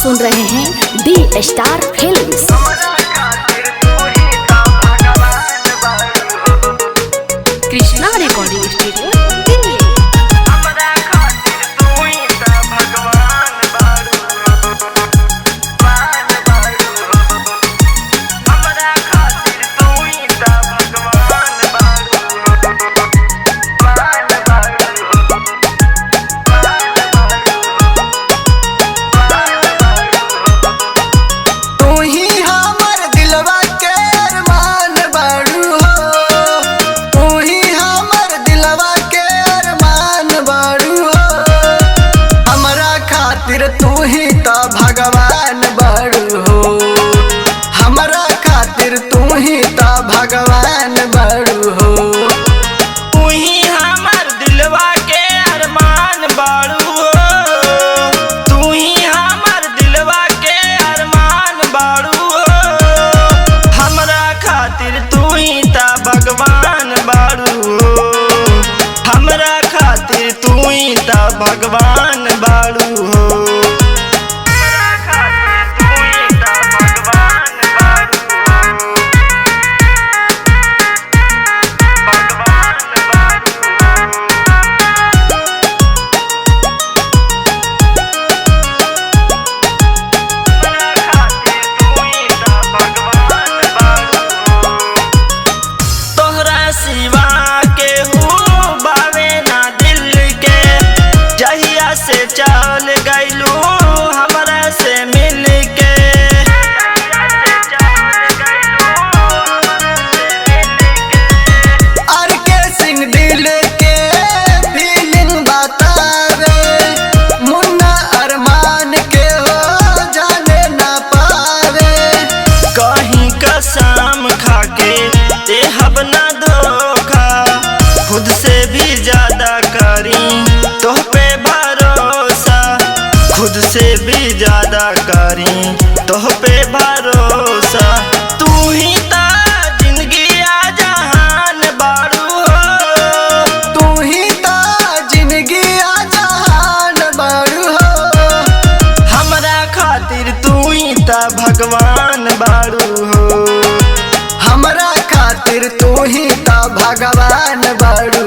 सुन रहे हैं D star films. Krishna recording studio Delhi. तू ही तो भगवान बड़ू हो, हमरा खातिर तू ही तो भगवान बड़ू हो। तू ही हमर दिलवा के अरमान बड़ू हो, तू ही हमर दिलवा के अरमान बड़ू हो। हमरा खातिर तू ही तो भगवान बड़ू हो, हमरा खातिर तू ही तो भगवान बड़ू हो। से चल गइलू हमरा से मिल के, आर के सिंह दिल के फीलिंग बतावे, मुन्ना अरमान के हो जाने ना पावे। कहीं कसम खाके ते हब ना धोखा, खुद से भी ज्यादा करी तो पे खुद से भी ज्यादा करी तोह पे भरोसा। तू ही ता जिंदगी आ जहान बारू हो, तू ही ता जिंदगी आ जहान बारू हो। हमरा खातिर तू ही ता भगवान बारू हो, हमरा खातिर तू ही ता भगवान बारू।